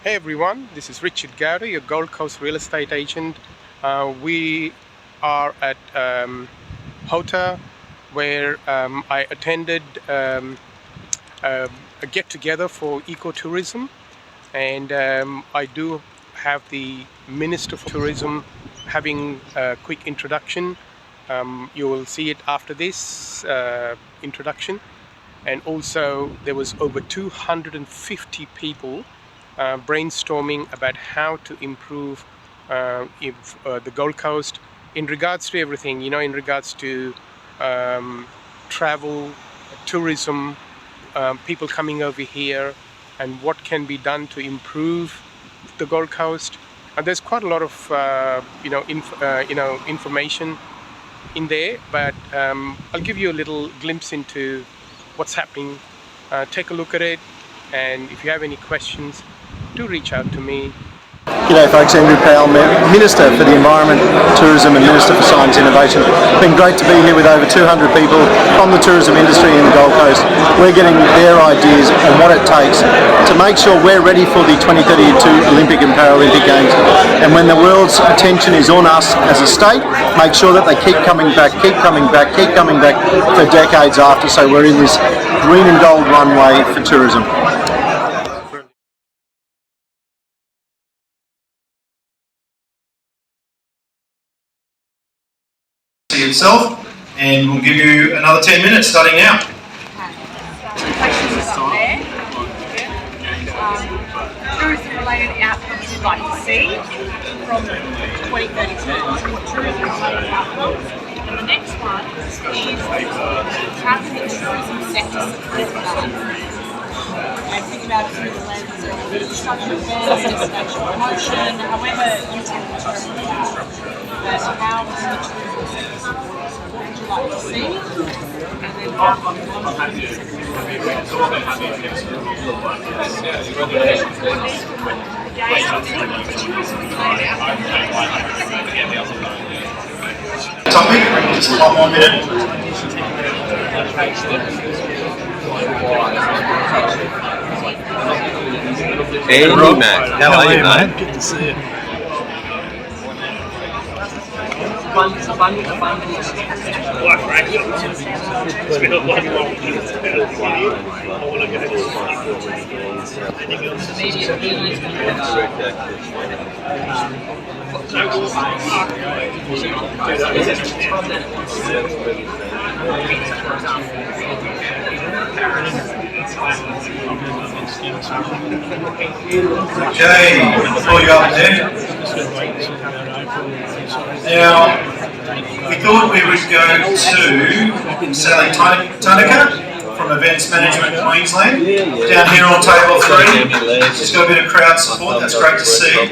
Hey everyone, this is Richard Gowda, your Gold Coast real estate agent. We are at Hota, where I attended a get-together for ecotourism, and I do have the Minister for Tourism having a quick introduction. You will see it after this introduction. And also there was over 250 people brainstorming about how to improve the Gold Coast in regards to everything, in regards to travel, tourism, people coming over here, and what can be done to improve the Gold Coast. And there's quite a lot of information in there, but I'll give you a little glimpse into what's happening. Take a look at it, and if you have any questions, do reach out to me. G'day folks, Andrew Powell, Minister for the Environment, Tourism and Minister for Science Innovation. It's been great to be here with over 200 people from the tourism industry in the Gold Coast. We're getting their ideas and what it takes to make sure we're ready for the 2032 Olympic and Paralympic Games. And when the world's attention is on us as a state, make sure that they keep coming back for decades after, so we're in this green and gold runway for tourism. Itself, and we'll give you another 10 minutes starting now. Questions up there. Tourism-related outcomes you'd like to see from 2032. Tourism-related outcomes. And the next one is how can the tourism sector support that? And think about it through the lens of infrastructure events, destination promotion, however you can interpret that. But how can the tourism sector support it? What would you like to see? And then how can the tourism Topic, just 1 more minute. Andy, Mac. How are you, mate? Good to see you. Quite frankly, it's been a long year. I want to go to anything Okay, before you up there. Now, we thought we would go to Sally Tunica from Events Management Queensland, down here on table 3. She's got a bit of crowd support, that's great to see.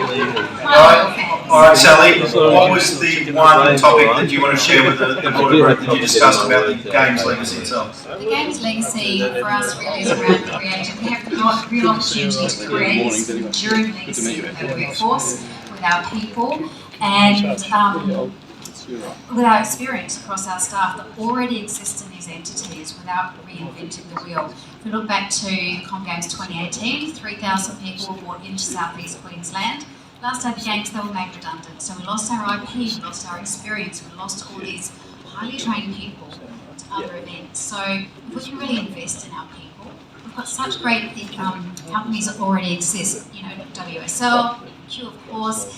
Alright, Sally, what was the one topic that you want to share with the board group that you discussed about the Games legacy itself? The Games legacy for us really is around creating. We have the real opportunity to create enduring legacy with our workforce, with our people, and with our experience across our staff that already exist in these entities without reinventing the wheel. If we look back to Com Games 2018, 3,000 people were brought into South East Queensland. Last day of the Games, they were made redundant. So we lost our IP, we lost our experience, we lost all these highly trained people to other events. So if we can really invest in our people, we've got such great companies that already exist, WSL, Q of course,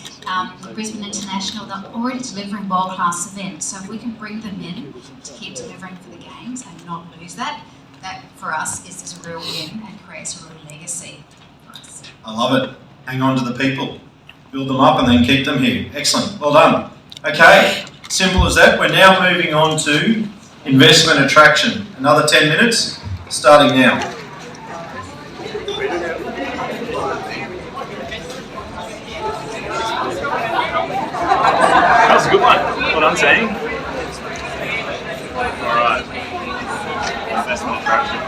the Brisbane International, they're already delivering world-class events. So if we can bring them in to keep delivering for the Games and not lose that for us is a real win and creates a real legacy for us. I love it. Hang on to the people. Build them up and then keep them here. Excellent. Well done. Okay, simple as that. We're now moving on to investment attraction. Another 10 minutes, starting now. That's a good one. What I'm saying. Alright. Investment attraction.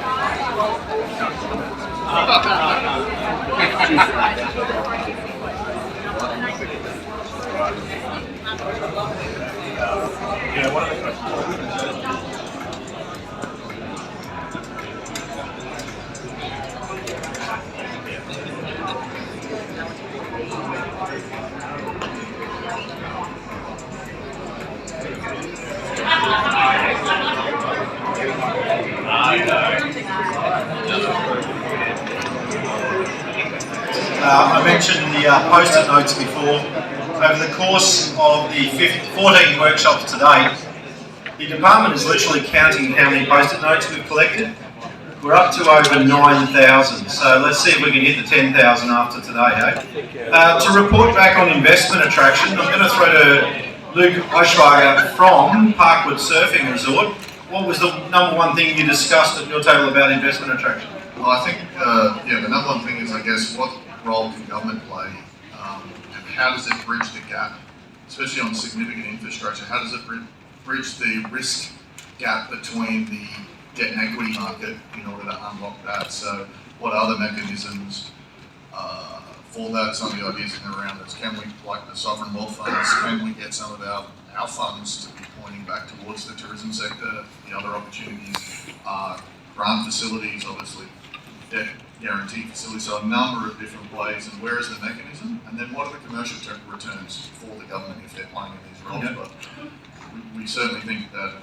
Yeah, what are the questions? I mentioned the post-it notes before. Over the course of the 14 workshops to date, the department is literally counting how many post-it notes we've collected. We're up to over 9,000, so let's see if we can hit the 10,000 after today, to report back on investment attraction, I'm going to throw to Luke Oschwager from Parkwood Surfing Resort. What was the number one thing you discussed at your table about investment attraction? Well, I think, the number one thing is, I guess, what role can government play, and how does it bridge the gap, especially on significant infrastructure? How does it bridge the risk gap between the debt and equity market in order to unlock that? So, what other mechanisms for that? Some of the ideas in and around this. Can we, like the sovereign wealth funds, can we get some of our funds to be pointing back towards the tourism sector? The other opportunities are grant facilities, obviously debt guarantee facilities, so a number of different ways. And where is the mechanism? And then what are the commercial returns for the government if they're playing in these roles? Okay. But we certainly think that,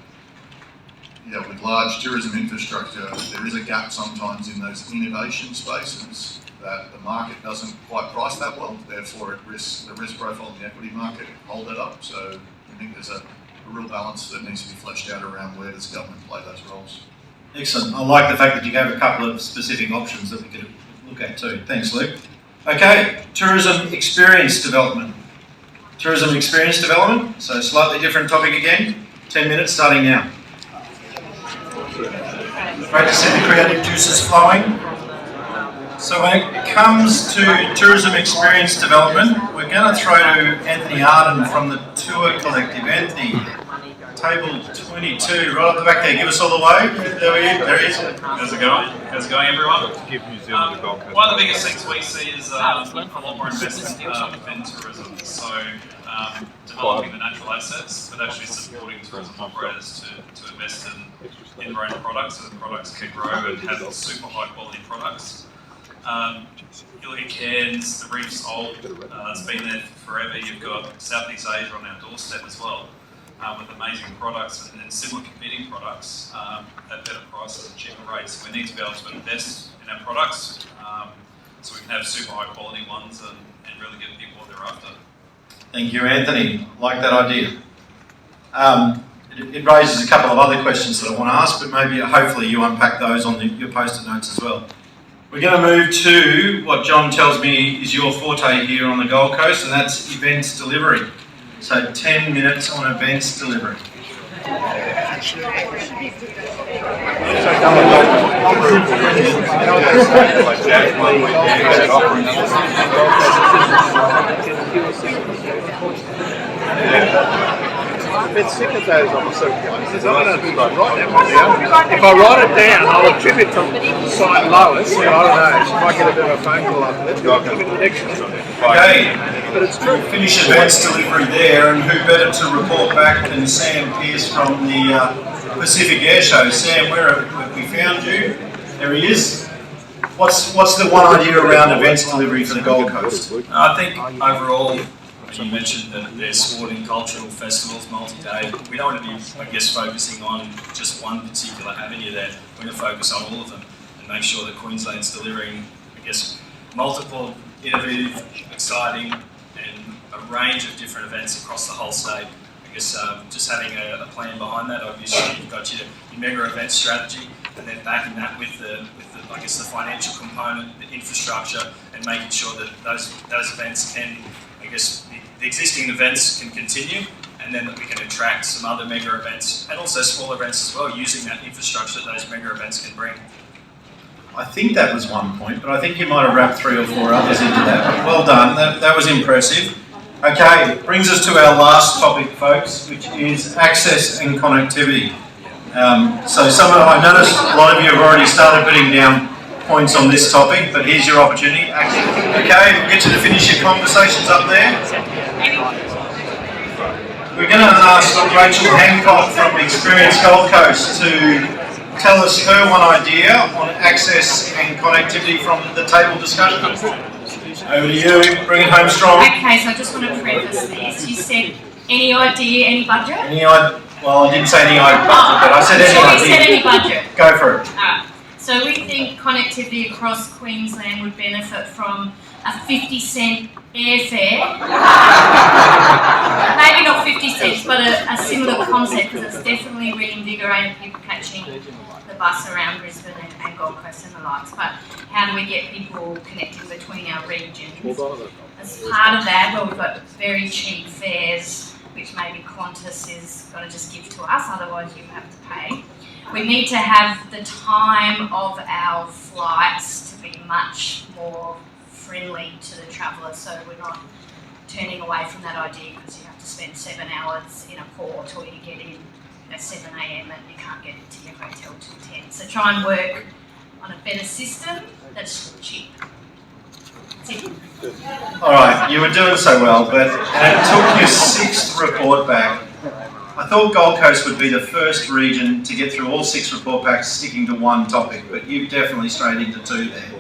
with large tourism infrastructure, there is a gap sometimes in those innovation spaces that the market doesn't quite price that well. Therefore, the risk profile in the equity market hold that up. So we think there's a real balance that needs to be fleshed out around where does government play those roles. Excellent. I like the fact that you gave a couple of specific options that we could look at too. Thanks, Luke. Okay, tourism experience development. Tourism experience development, so slightly different topic again. 10 minutes starting now. Great to see the creative juices flowing. So when it comes to tourism experience development, we're going to throw to Anthony Arden from the Tour Collective. Anthony, table 22, right up the back there. Give us all the wave. There he is. How's it going? How's it going, everyone? One of the biggest things we see is a lot more investment in tourism. So developing the natural assets, but actually supporting tourism operators to invest in their own products so the products can grow and have super high quality products. You look at Cairns, the reef's old, it's been there forever. You've got Southeast Asia on our doorstep as well, with amazing products and similar competing products at better prices and cheaper rates. We need to be able to invest in our products so we can have super high quality ones and really get people what they're after. Thank you, Anthony. Like that idea. It raises a couple of other questions that I want to ask, but maybe hopefully you unpack those on your post-it notes as well. We're going to move to what John tells me is your forte here on the Gold Coast, and that's events delivery. So 10 minutes on events delivery. I'm a bit sick of those on the supervisors. I don't know if I write that one down. If I write it down, I'll attribute to site Lois. I don't know. She might get a bit of a phone call after that. Look at the next one. Okay, But it's true. finish events delivery there, and who better to report back than Sam Pearce from the Pacific Air Show. Sam, where have we found you? There he is. What's the one idea around events delivery for the Gold Coast? I think overall, you mentioned that there's sporting, cultural festivals, multi-day. We don't want to be, I guess, focusing on just one particular avenue there. We're going to focus on all of them and make sure that Queensland's delivering, I guess, multiple, innovative, exciting, and a range of different events across the whole state. I guess just having a plan behind that. Obviously, you've got your mega event strategy, and then backing that with the I guess the financial component, the infrastructure, and making sure that those events can, I guess, the existing events can continue, and then that we can attract some other mega events and also small events as well, using that infrastructure that those mega events can bring. I think that was one point, but I think you might have wrapped 3 or 4 others into that. Well done, that was impressive. Okay, brings us to our last topic, folks, which is access and connectivity. So I noticed a lot of you have already started putting down points on this topic, but here's your opportunity. Okay, we'll get you to finish your conversations up there. We're going to ask Rachel Hancock from Experience Gold Coast to tell us her one idea on access and connectivity from the table discussion. Over to you, bring it home strong. Okay, so I just want to preface this. You said any idea, any budget? Well, I didn't say any budget, but I said any idea. So we said any budget. Go for it. So we think connectivity across Queensland would benefit from a 50-cent airfare. Maybe not 50 cents, but a similar concept, because it's definitely reinvigorated people catching the bus around Brisbane and Gold Coast and the likes. But how do we get people connecting between our regions? As part of that, well, we've got very cheap fares, which maybe Qantas is going to just give to us, otherwise you have to pay. We need to have the time of our flights to be much more friendly to the traveller, so we're not turning away from that idea because you have to spend 7 hours in a port or you get in at 7 AM and you can't get into your hotel till 10. So try and work on a better system that's cheap. That's it. All right, you were doing so well, but it took your 6th report back. I thought Gold Coast would be the first region to get through all 6 report backs sticking to one topic, but you've definitely strayed into 2 there.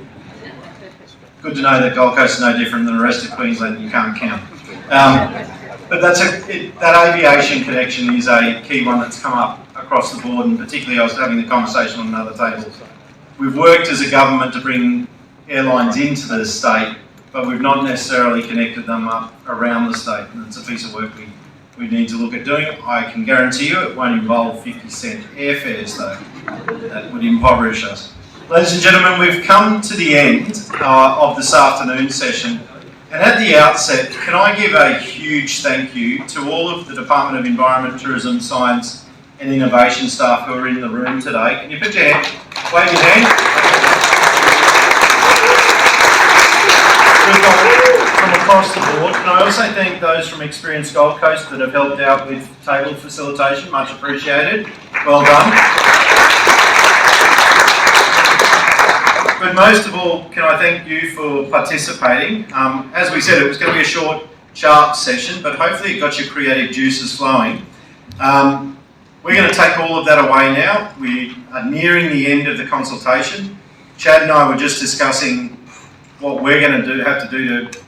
Good to know that Gold Coast is no different than the rest of Queensland, you can't count. But that aviation connection is a key one that's come up across the board, and particularly I was having the conversation on another table. We've worked as a government to bring airlines into the state, but we've not necessarily connected them up around the state, and it's a piece of work we need to look at doing. I can guarantee you it won't involve 50-cent airfares though. That would impoverish us. Ladies and gentlemen, we've come to the end of this afternoon session, and at the outset, can I give a huge thank you to all of the Department of Environment, Tourism, Science and Innovation staff who are in the room today. Can you put your hand, wave your hand? From across the board. Can I also thank those from Experience Gold Coast that have helped out with table facilitation, much appreciated. Well done. But most of all, can I thank you for participating. As we said, it was going to be a short, sharp session, but hopefully it got your creative juices flowing. We're going to take all of that away now. We are nearing the end of the consultation. Chad and I were just discussing what we're going to have to do to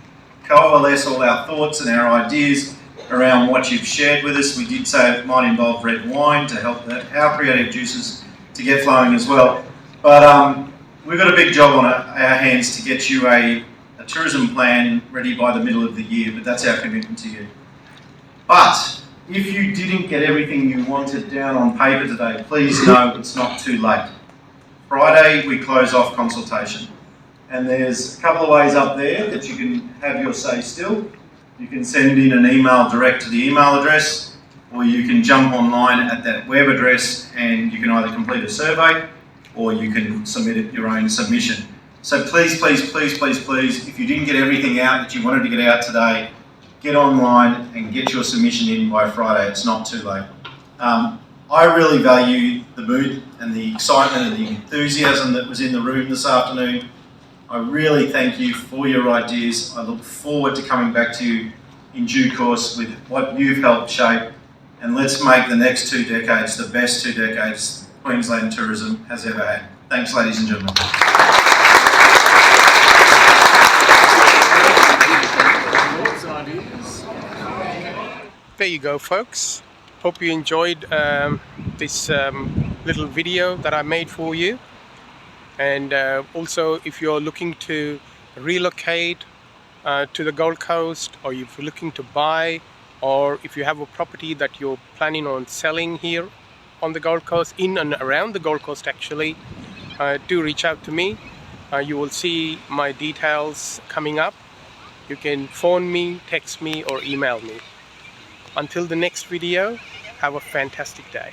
coalesce all our thoughts and our ideas around what you've shared with us. We did say it might involve red wine to help our creative juices to get flowing as well. But we've got a big job on our hands to get you a tourism plan ready by the middle of the year, but that's our commitment to you. But if you didn't get everything you wanted down on paper today, please know it's not too late. Friday we close off consultation, and there's a couple of ways up there that you can have your say still. You can send in an email direct to the email address, or you can jump online at that web address and you can either complete a survey or you can submit your own submission. So please, please, please, please, please, if you didn't get everything out that you wanted to get out today, get online and get your submission in by Friday. It's not too late. I really value the mood and the excitement and the enthusiasm that was in the room this afternoon. I really thank you for your ideas. I look forward to coming back to you in due course with what you've helped shape, and let's make the next 2 decades the best 2 decades Queensland tourism has ever had. Thanks, ladies and gentlemen. There you go, folks. Hope you enjoyed this little video that I made for you. And also, if you're looking to relocate to the Gold Coast, or if you're looking to buy, or if you have a property that you're planning on selling here on the Gold Coast, in and around the Gold Coast actually, do reach out to me. You will see my details coming up. You can phone me, text me or email me. Until the next video, have a fantastic day.